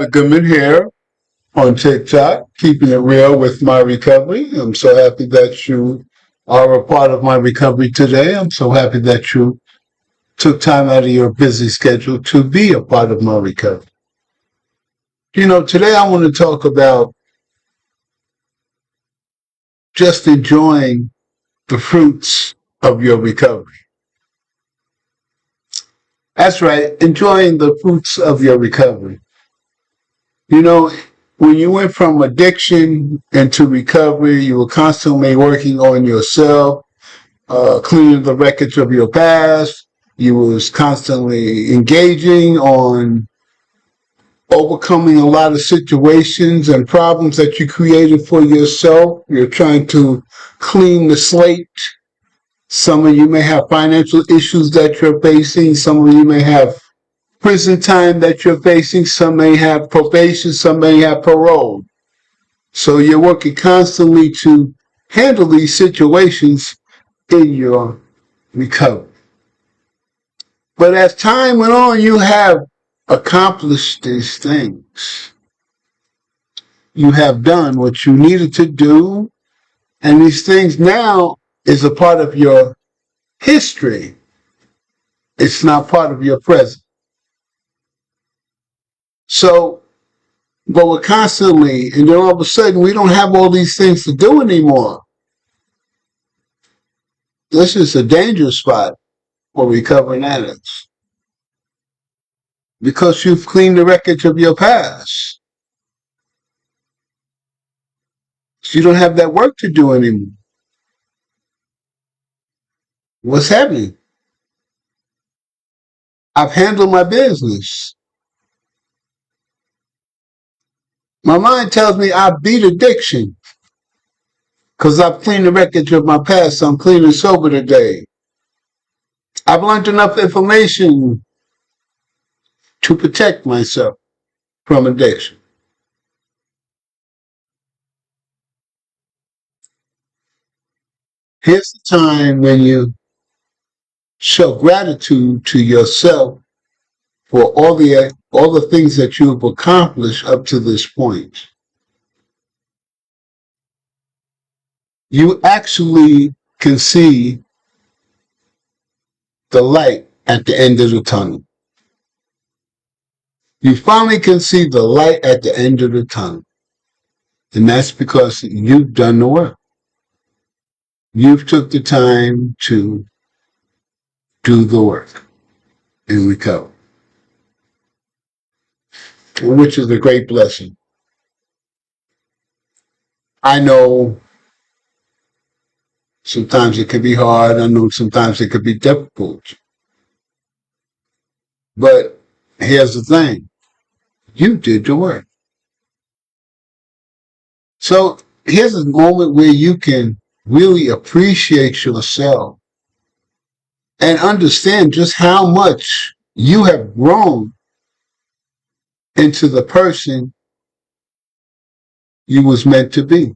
Goodman here on TikTok, keeping it real with my recovery. I'm so happy that you are a part of my recovery today. I'm so happy that you took time out of your busy schedule to be a part of my recovery. Today I want to talk about just enjoying the fruits of your recovery. That's right, enjoying the fruits of your recovery. You know, when you went from addiction into recovery, you were constantly working on yourself, cleaning the wreckage of your past. You was constantly engaging on overcoming a lot of situations and problems that you created for yourself. You're trying to clean the slate. Some of you may have financial issues that you're facing. Some of you may have prison time that you're facing. Some may have probation. Some may have parole. So you're working constantly to handle these situations in your recovery. But as time went on, you have accomplished these things. You have done what you needed to do, and these things now is a part of your history. It's not part of your present. So, but we're constantly, and then all of a sudden, we don't have all these things to do anymore. This is a dangerous spot for recovering addicts because you've cleaned the wreckage of your past. So you don't have that work to do anymore. What's happening? I've handled my business. My mind tells me I beat addiction because I've cleaned the wreckage of my past. So I'm clean and sober today. I've learned enough information to protect myself from addiction. Here's the time when you show gratitude to yourself for all the things that you have accomplished up to this point. You actually can see the light at the end of the tunnel. You finally can see the light at the end of the tunnel. And that's because you've done the work. You've took the time to do the work and recover, which is a great blessing. I know sometimes it can be hard. I know sometimes it could be difficult. But here's the thing. You did the work. So here's a moment where you can really appreciate yourself and understand just how much you have grown into the person you was meant to be.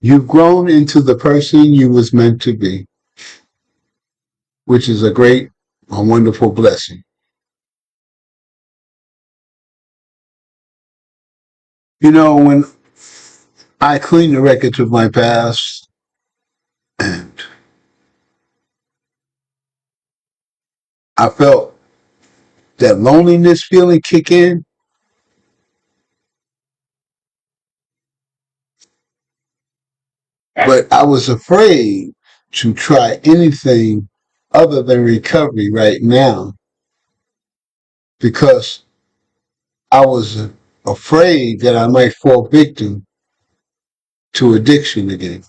You've grown into the person you was meant to be, which is a wonderful blessing. When I clean the records of my past and I felt that loneliness feeling kick in, but I was afraid to try anything other than recovery right now because I was afraid that I might fall victim to addiction again.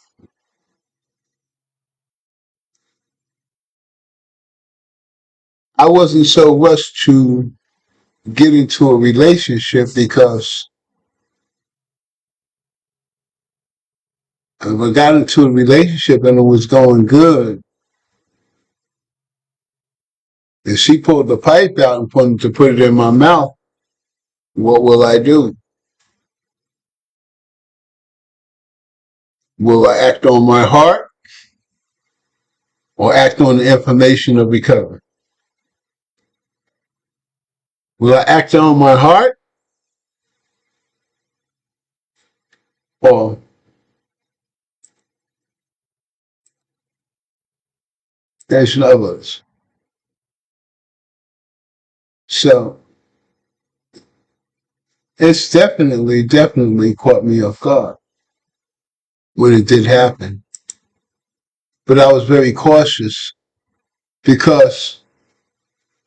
I wasn't so rushed to get into a relationship because if I got into a relationship and it was going good, and she pulled the pipe out and wanted to put it in my mouth, what will I do? Will I act on my heart or act on the information of recovery? Will I act on my heart or action of others? So it's definitely caught me off guard when it did happen. But I was very cautious because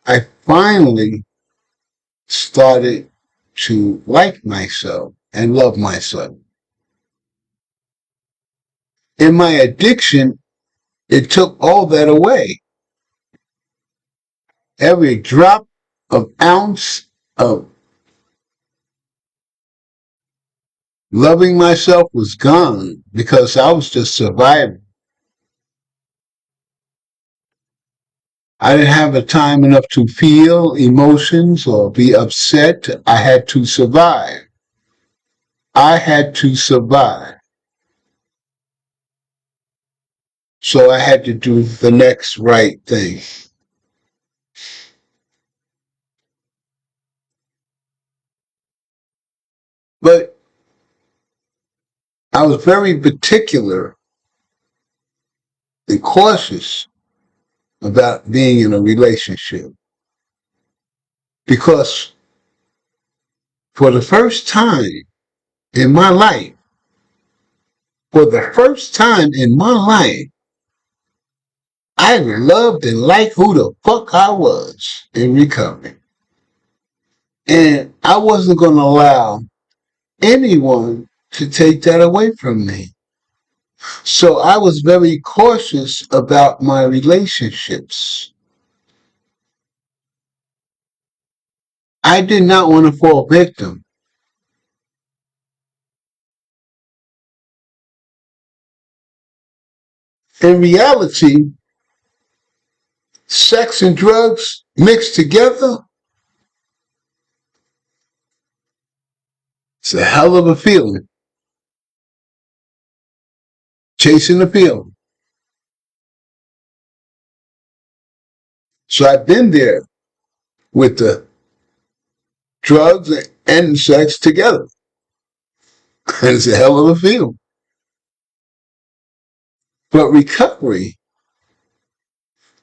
I finally started to like myself and love myself. In my addiction, it took all that away. Every drop of ounce of loving myself was gone because I was just surviving. I didn't have the time enough to feel emotions or be upset. I had to survive. I had to survive. So I had to do the next right thing. But I was very particular and cautious about being in a relationship because for the first time in my life, for the first time in my life, I loved and liked who the fuck I was in recovery. And I wasn't going to allow anyone to take that away from me. So I was very cautious about my relationships. I did not want to fall victim. In reality, sex and drugs mixed together, it's a hell of a feeling. Chasing the feeling. So I've been there with the drugs and sex together. And it's a hell of a feeling. But recovery,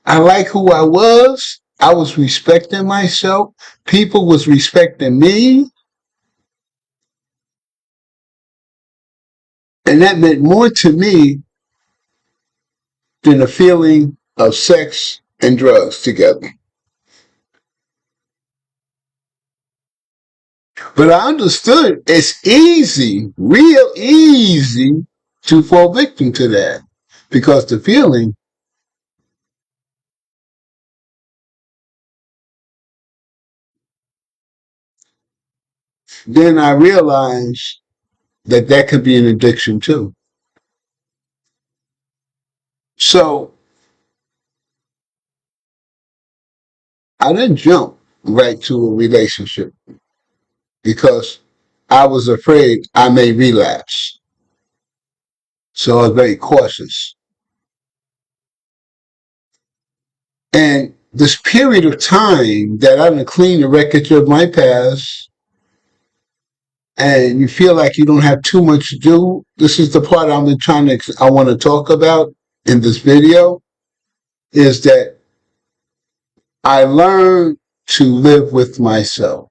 I like who I was. I was respecting myself. People was respecting me. And that meant more to me than the feeling of sex and drugs together. But I understood it's easy, real easy to fall victim to that because the feeling, then I realized that that could be an addiction too. So I didn't jump right to a relationship because I was afraid I may relapse. So I was very cautious. And this period of time that I didn't clean the wreckage of my past and you feel like you don't have too much to do, this is the part I want to talk about in this video, is that I learned to live with myself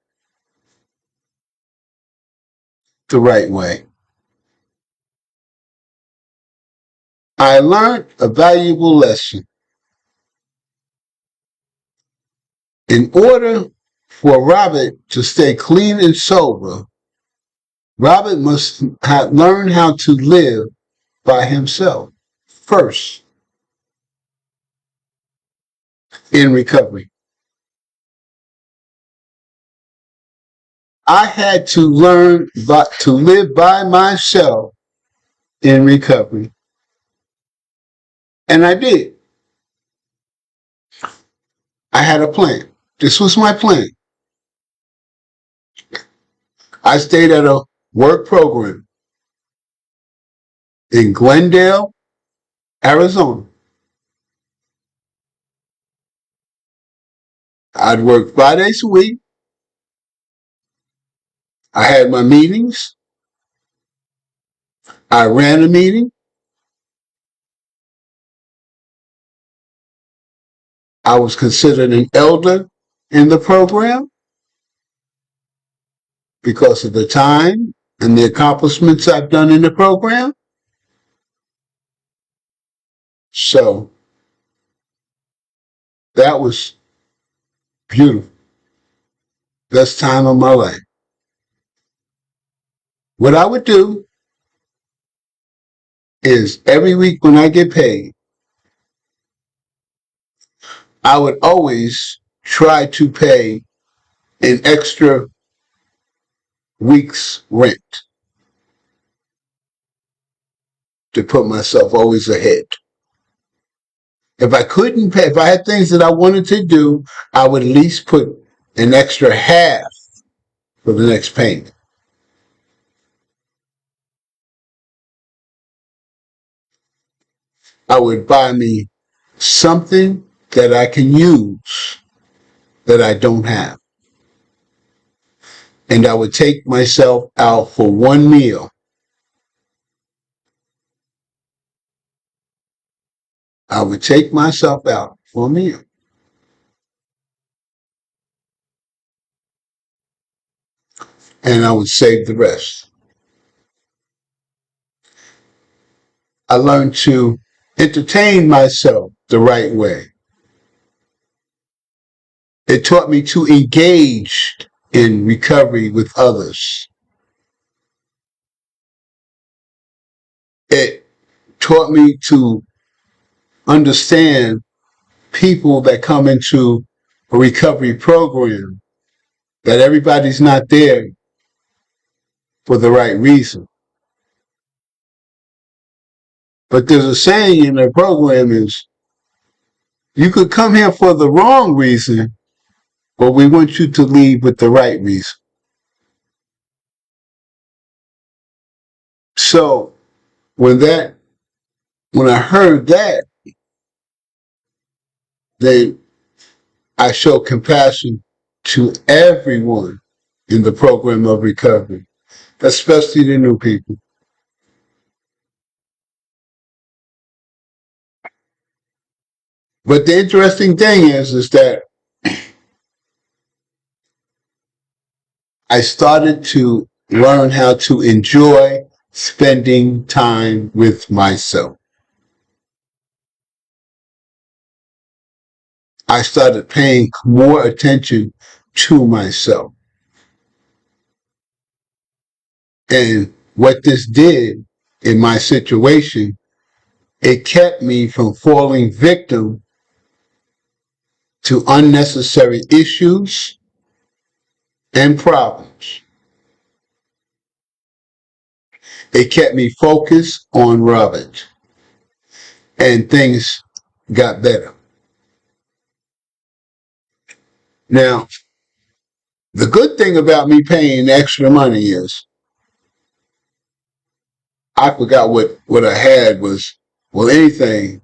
the right way. I learned a valuable lesson. In order for Robert to stay clean and sober, Robert must learn how to live by himself first in recovery. I had to learn to live by myself in recovery. And I did. I had a plan. This was my plan. I stayed at a work program in Glendale, Arizona. I'd work 5 days a week, I had my meetings. I ran a meeting. I was considered an elder in the program because of the time and the accomplishments I've done in the program. So that was beautiful. Best time of my life. What I would do is every week when I get paid, I would always try to pay an extra week's rent to put myself always ahead. If I couldn't pay, if I had things that I wanted to do, I would at least put an extra half for the next payment. I would buy me something that I can use that I don't have. And I would take myself out for one meal. I would take myself out for a meal. And I would save the rest. I learned to entertain myself the right way. It taught me to engage in recovery with others. It taught me to understand people that come into a recovery program, that everybody's not there for the right reason. But there's a saying in the program is, you could come here for the wrong reason, but we want you to leave with the right reason. So when I heard that, then I show compassion to everyone in the program of recovery, especially the new people. But the interesting thing is that I started to learn how to enjoy spending time with myself. I started paying more attention to myself. And what this did in my situation, it kept me from falling victim to unnecessary issues and problems. It kept me focused on Robert, and things got better. Now, the good thing about me paying extra money is I forgot what I had was, well, anything.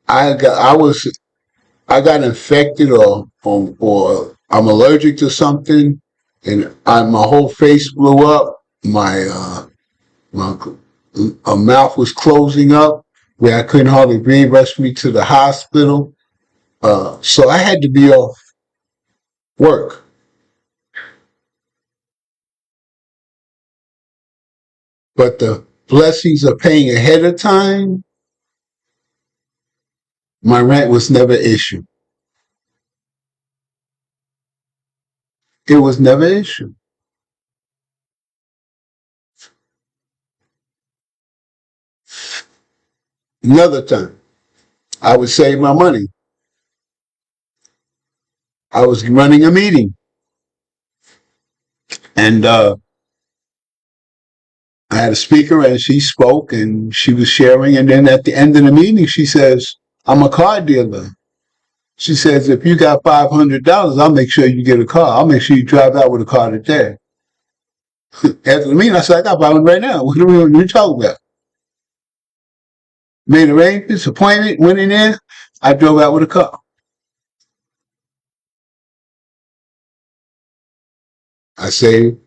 I got infected or I'm allergic to something, and my whole face blew up. My mouth was closing up where I couldn't hardly breathe. Rushed me to the hospital. So I had to be off work. But the blessings of paying ahead of time, my rent was never issued. It was never issued. Another time, I would save my money. I was running a meeting, and I had a speaker, and she spoke, and she was sharing. And then at the end of the meeting, she says, "I'm a car dealer." She says, "If you got $500, I'll make sure you get a car. I'll make sure you drive out with a car today." After the meeting, I said, "I got 500 right now. What are we talking about?" Made arrangements, appointed, went in there. I drove out with a car. I saved.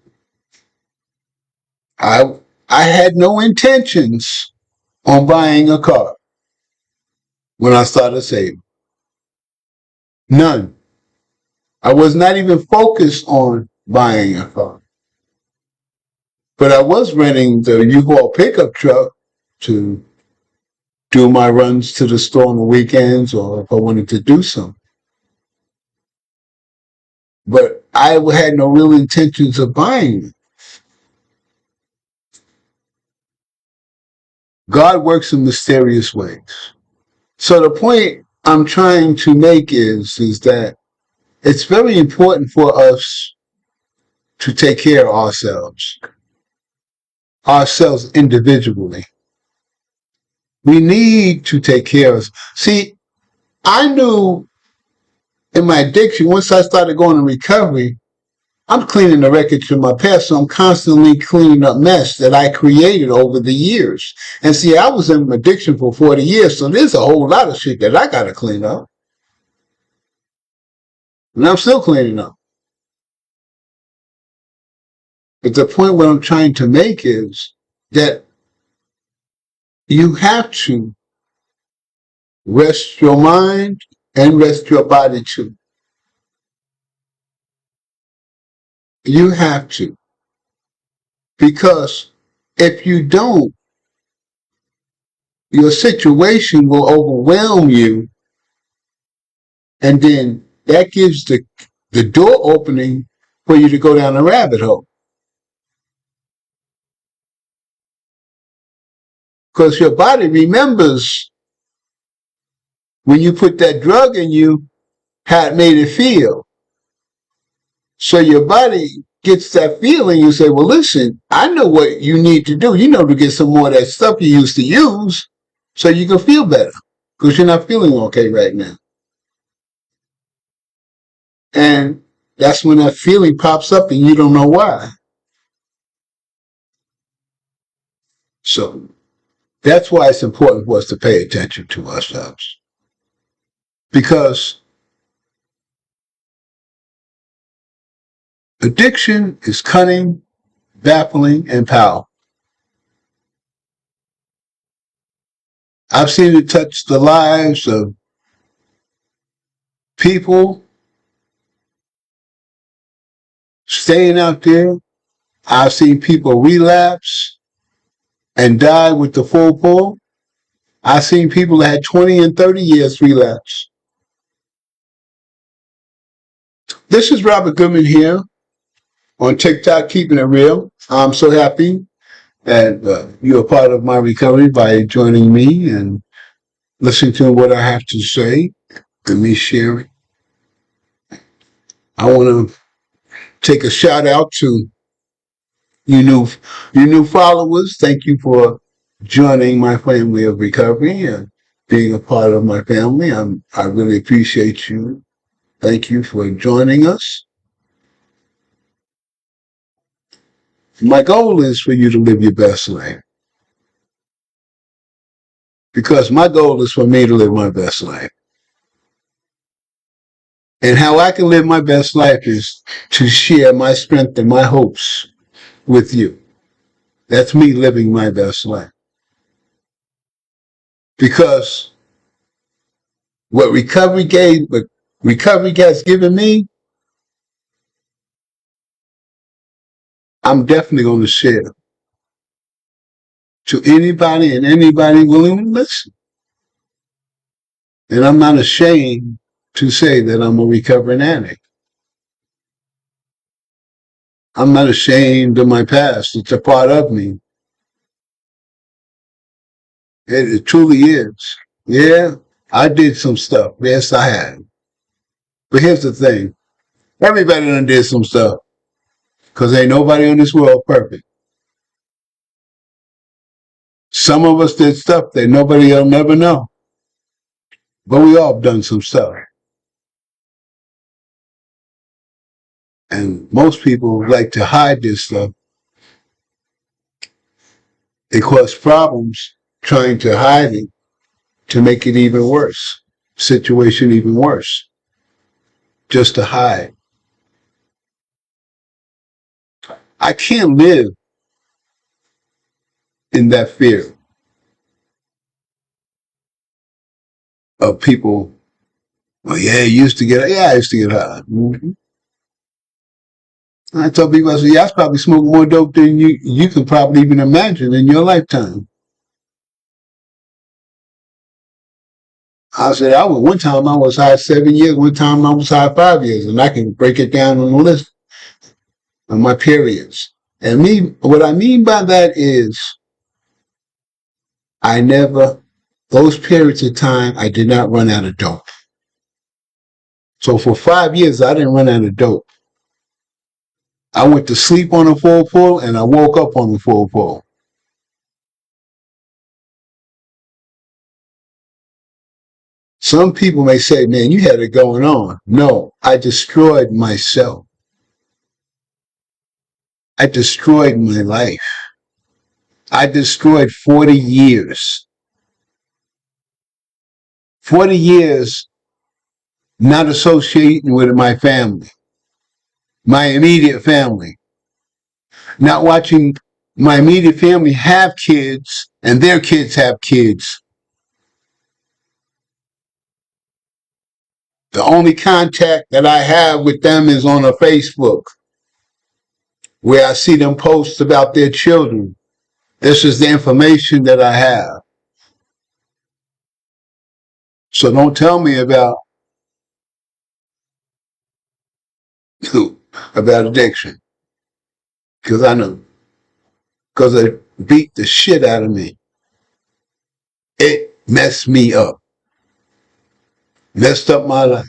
I I had no intentions on buying a car when I started saving. None. I was not even focused on buying a car. But I was renting the U-Haul pickup truck to do my runs to the store on the weekends or if I wanted to do something. But I had no real intentions of buying it. God works in mysterious ways. So the point I'm trying to make is that it's very important for us to take care of ourselves individually. We need to take care of us. See, I knew in my addiction, once I started going in recovery, I'm cleaning the wreckage of my past, so I'm constantly cleaning up mess that I created over the years. And see, I was in addiction for 40 years, so there's a whole lot of shit that I gotta clean up. And I'm still cleaning up. But the point what I'm trying to make is that you have to rest your mind and rest your body too. You have to. Because if you don't, your situation will overwhelm you, and then that gives the door opening for you to go down a rabbit hole. Because your body remembers when you put that drug in you, how it made it feel. So your body gets that feeling. You say, well, listen, I know what you need to do. You know, to get some more of that stuff you used to use so you can feel better because you're not feeling okay right now. And that's when that feeling pops up and you don't know why. So that's why it's important for us to pay attention to ourselves. Because addiction is cunning, baffling, and powerful. I've seen it touch the lives of people staying out there. I've seen people relapse and die with the full pull. I've seen people that had 20 and 30 years relapse. This is Robert Goodman here on TikTok, Keeping It Real. I'm so happy that you're a part of my recovery by joining me and listening to what I have to say and me sharing. I want to take a shout out to you new followers. Thank you for joining my family of recovery and being a part of my family. I really appreciate you. Thank you for joining us. My goal is for you to live your best life because my goal is for me to live my best life. And how I can live my best life is to share my strength and my hopes with you. That's me living my best life. Because what recovery has given me, I'm definitely going to share to anybody and anybody willing to listen. And I'm not ashamed to say that I'm a recovering addict. I'm not ashamed of my past. It's a part of me. It truly is. Yeah, I did some stuff. Yes, I had. But here's the thing. Everybody done did some stuff. Because ain't nobody in this world perfect. Some of us did stuff that nobody will never know. But we all done some stuff. And most people like to hide this stuff. It causes problems trying to hide it to make it even worse. Situation even worse. Just to hide. I can't live in that fear of people. Oh yeah, you used to get. Yeah, I used to get high. Mm-hmm. I tell people, I said, yeah, I was probably smoking more dope than you can probably even imagine in your lifetime. I said, one time I was high 7 years, one time I was high 5 years, and I can break it down on the list of my periods. And what I mean by that is I never, those periods of time, I did not run out of dope. So for 5 years, I didn't run out of dope. I went to sleep on a full and I woke up on a full. Some people may say, man, you had it going on. No, I destroyed myself. I destroyed my life. I destroyed 40 years. 40 years not associating with my family, my immediate family, not watching my immediate family have kids and their kids have kids. The only contact that I have with them is on a Facebook where I see them post about their children. This is the information that I have. So don't tell me about addiction because I know, because it beat the shit out of me. It messed me up, messed up my life.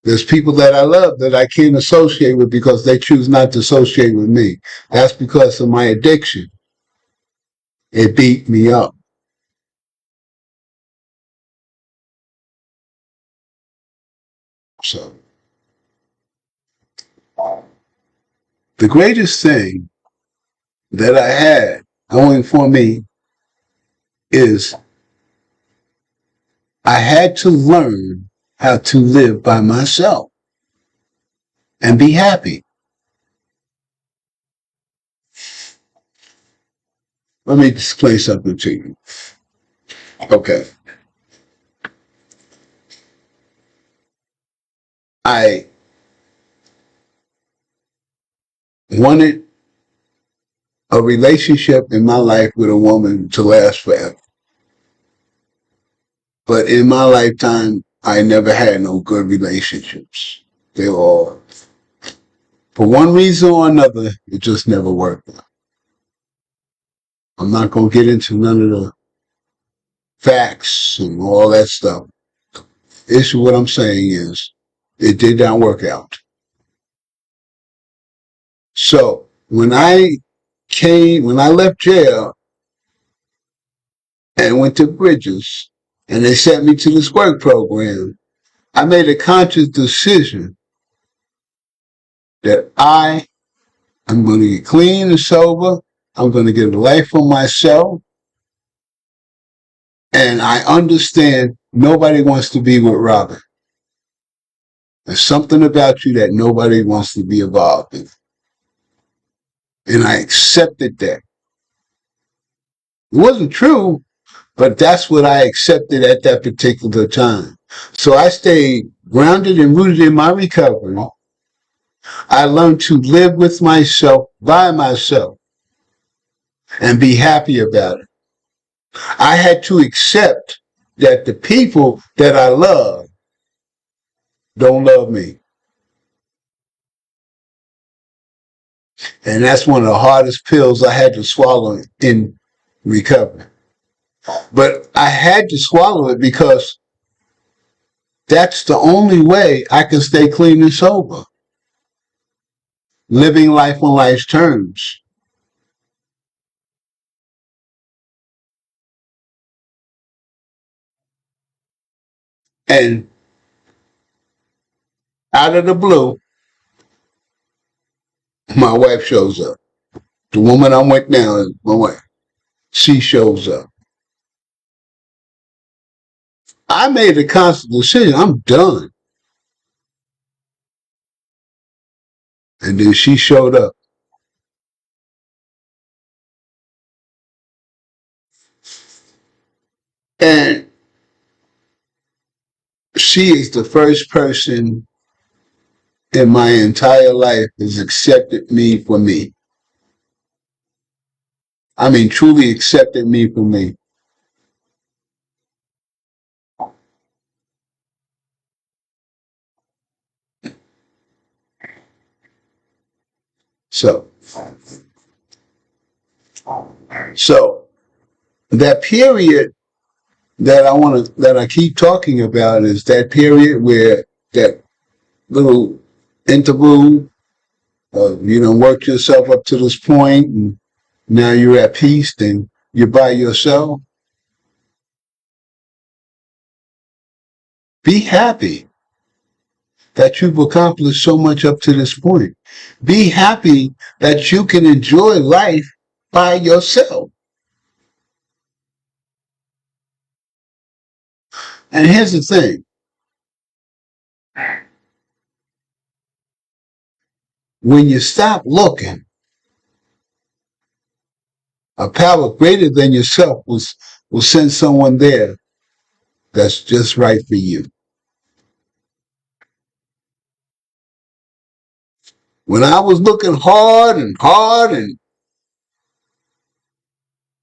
There's people that I love that I can't associate with because they choose not to associate with me. That's because of my addiction. It beat me up. So the greatest thing that I had going for me is I had to learn how to live by myself and be happy. Let me explain something to you. Okay. I wanted a relationship in my life with a woman to last forever. But in my lifetime, I never had no good relationships. They were all, for one reason or another, it just never worked out. I'm not going to get into none of the facts and all that stuff. Issue what I'm saying is, it did not work out. So when I left jail and went to Bridges and they sent me to this work program, I made a conscious decision that I am going to get clean and sober. I'm going to get a life for myself. And I understand nobody wants to be with Robin. There's something about you that nobody wants to be involved in. And I accepted that. It wasn't true, but that's what I accepted at that particular time. So I stayed grounded and rooted in my recovery. I learned to live with myself, by myself, and be happy about it. I had to accept that the people that I love don't love me. And that's one of the hardest pills I had to swallow in recovery. But I had to swallow it because that's the only way I can stay clean and sober. Living life on life's terms. And out of the blue, my wife shows up. The woman I'm with now is my wife. She shows up. I made a conscious decision. I'm done. And then she showed up. And she is the first person in my entire life has accepted me for me. I mean, truly accepted me for me. So, so that period that I keep talking about is that period where that little interval of you know work yourself up to this point and now you're at peace and you're by yourself. Be happy that you've accomplished so much up to this point. Be happy that you can enjoy life by yourself. And here's the thing. When you stop looking, a power greater than yourself will send someone there that's just right for you. When I was looking hard and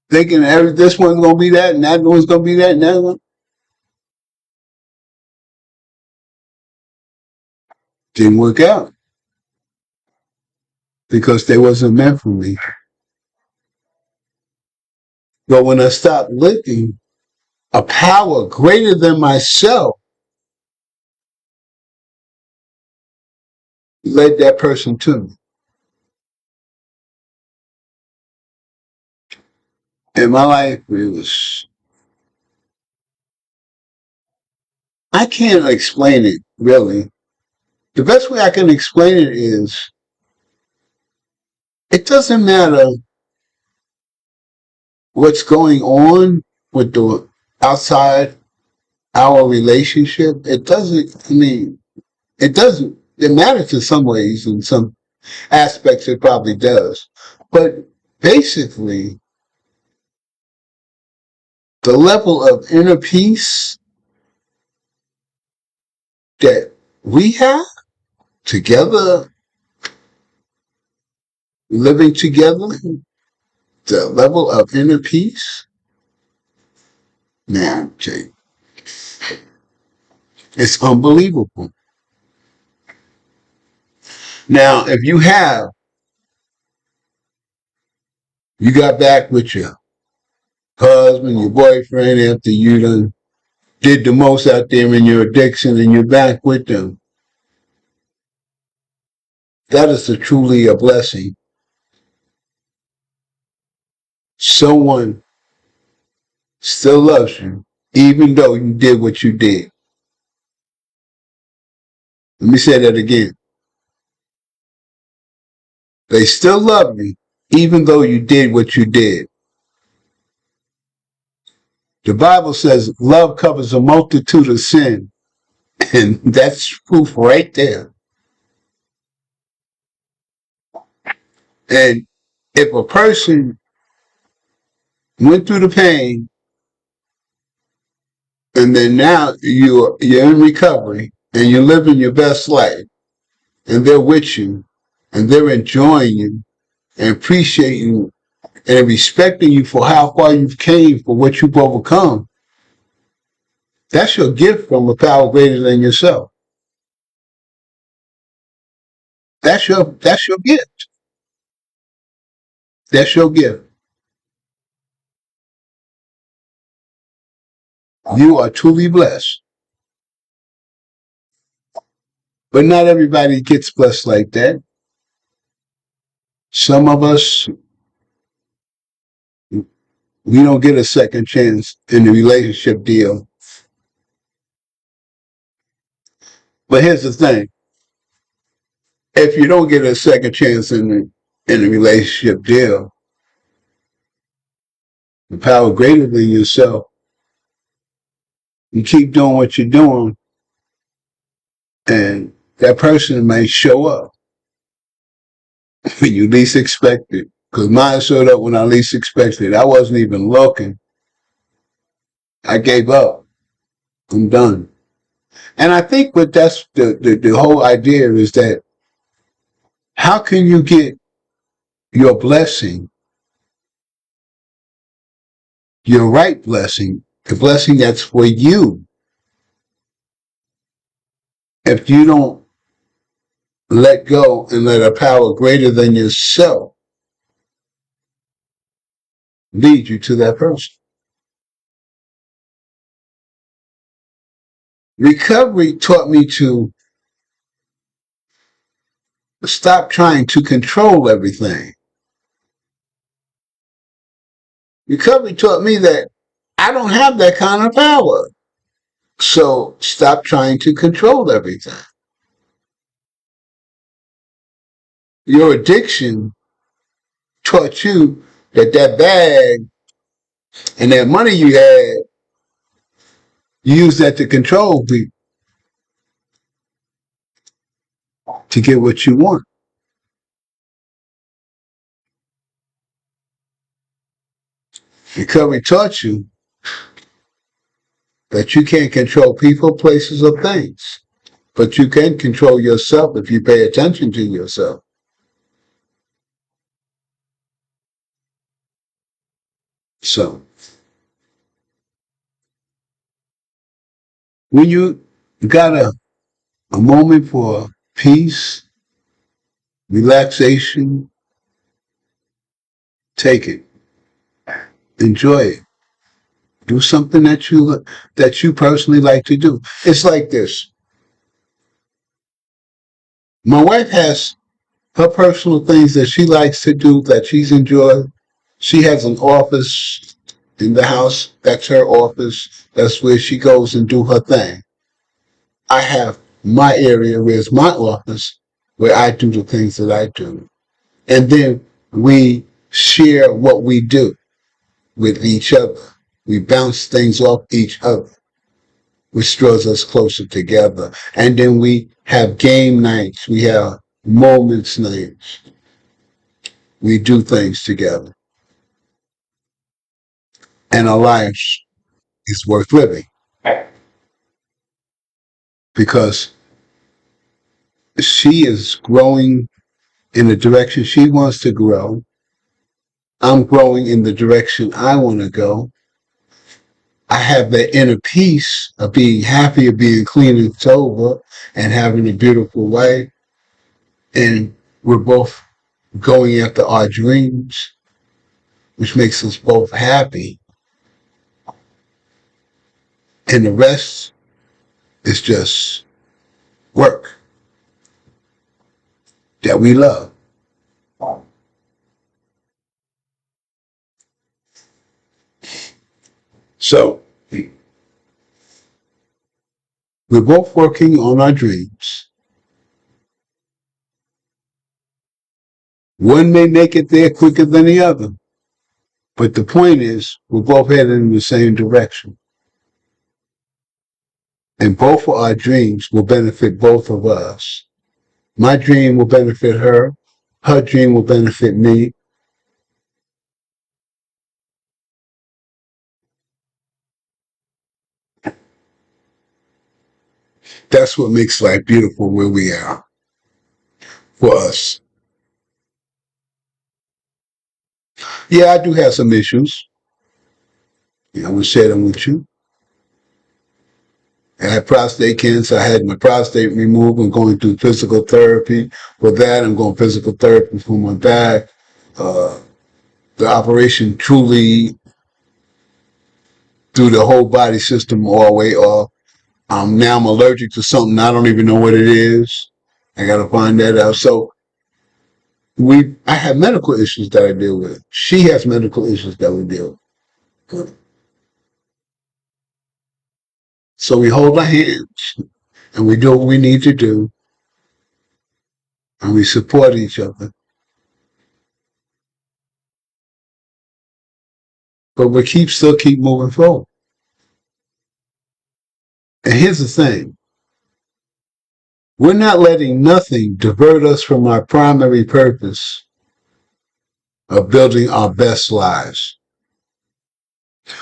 thinking this one's gonna be that and that one's gonna be that and that one, didn't work out because they wasn't meant for me. But when I stopped looking, a power greater than myself led that person to me. In my life, it was, I can't explain it really. The best way I can explain it is it doesn't matter what's going on with the outside our relationship. It doesn't, I mean, it doesn't, it matters in some ways, in some aspects it probably does. But basically, the level of inner peace that we have together, living together, the level of inner peace, man, Jake, it's unbelievable. Now, if you got back with your husband, your boyfriend after you done did the most out there in your addiction and you're back with them, that is truly a blessing. Someone still loves you, even though you did what you did. Let me say that again. They still love you, even though you did what you did. The Bible says love covers a multitude of sin, and that's proof right there. And if a person went through the pain and then now you're in recovery and you're living your best life and they're with you and they're enjoying you and appreciating you and respecting you for how far you've came, for what you've overcome, that's your gift from a power greater than yourself. That's your gift. That's your gift. You are truly blessed. But not everybody gets blessed like that. Some of us, we don't get a second chance in the relationship deal. But here's the thing. If you don't get a second chance in the relationship deal, the power greater than yourself, you keep doing what you're doing, and that person may show up. when you least expect it. Because mine showed up when I least expected it. I wasn't even looking. I gave up. I'm done. And I think what that's the whole idea is that how can you get your blessing, your right blessing, the blessing that's for you, if you don't let go and let a power greater than yourself lead you to that person. Recovery taught me to stop trying to control everything. Recovery taught me that I don't have that kind of power. So stop trying to control everything. Your addiction taught you that that bag and that money you had, you use that to control people to get what you want. Recovery taught you that you can't control people, places, or things, but you can control yourself if you pay attention to yourself. So when you got a moment for peace, relaxation, take it, enjoy it. Do something that you personally like to do. It's like this. My wife has her personal things that she likes to do that she's enjoyed. She has an office in the house. That's her office. That's where she goes and do her thing. I have my area where it's my office where I do the things that I do. And then we share what we do with each other. We bounce things off each other, which draws us closer together. And then we have game nights. We have moments nights. We do things together. And our lives is worth living because she is growing in the direction she wants to grow. I'm growing in the direction I want to go. I have that inner peace of being happy, of being clean and sober, and having a beautiful wife. And we're both going after our dreams, which makes us both happy. And the rest is just work that we love. So we're both working on our dreams. One may make it there quicker than the other. But the point is, we're both heading in the same direction. And both of our dreams will benefit both of us. My dream will benefit her. Her dream will benefit me. That's what makes life beautiful where we are for us. Yeah, I do have some issues. Yeah, I'm going to share them with you. I had prostate cancer. I had my prostate removed. I'm going through physical therapy for that. I'm going physical therapy for my back. Uh, the operation truly threw the whole body system all the way off. Now I'm allergic to something. I don't even know what it is. I got to find that out. So I have medical issues that I deal with. She has medical issues that we deal with. So we hold our hands and we do what we need to do and we support each other. But we still keep moving forward. And here's the thing. We're not letting nothing divert us from our primary purpose of building our best lives.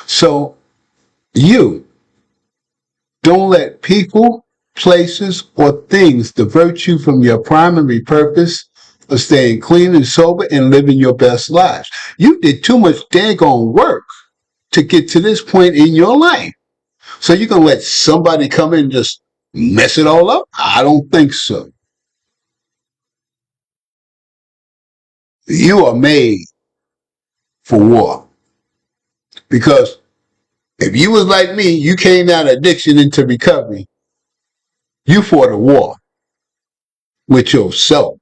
So you don't let people, places, or things divert you from your primary purpose of staying clean and sober and living your best lives. You did too much daggone work to get to this point in your life. So you're going to let somebody come in and just mess it all up? I don't think so. You are made for war. Because if you was like me, you came out of addiction into recovery, you fought a war with yourself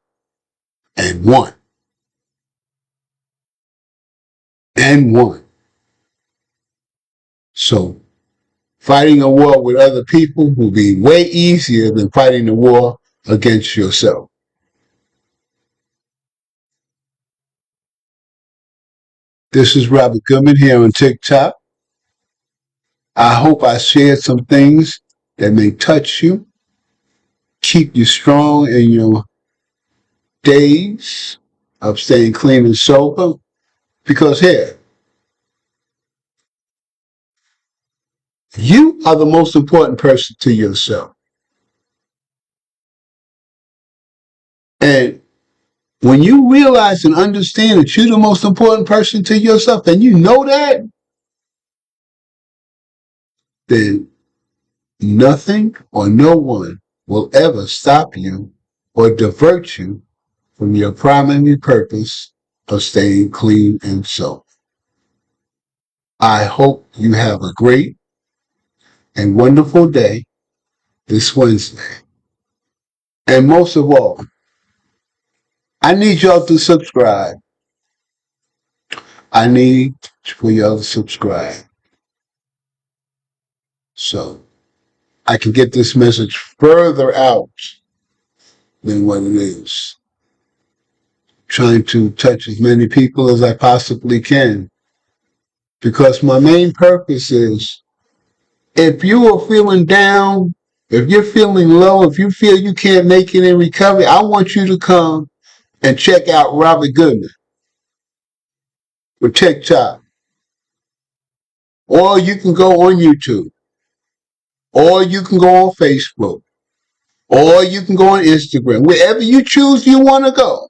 and won. And won. So fighting a war with other people will be way easier than fighting a war against yourself. This is Robert Goodman here on TikTok. I hope I shared some things that may touch you, keep you strong in your days of staying clean and sober. Because here, you are the most important person to yourself. And when you realize and understand that you're the most important person to yourself, and you know that, then nothing or no one will ever stop you or divert you from your primary purpose of staying clean and sober. I hope you have a great and wonderful day this Wednesday. And most of all, I need y'all to subscribe. I need for y'all to subscribe so I can get this message further out than what it is. Trying to touch as many people as I possibly can. Because my main purpose is, if you are feeling down, if you're feeling low, if you feel you can't make it in recovery, I want you to come and check out Robert Goodman with TikTok. Or you can go on YouTube. Or you can go on Facebook. Or you can go on Instagram. Wherever you choose you want to go.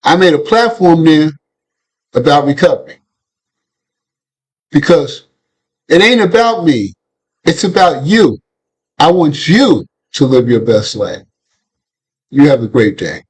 I made a platform there about recovery. Because it ain't about me. It's about you. I want you to live your best life. You have a great day.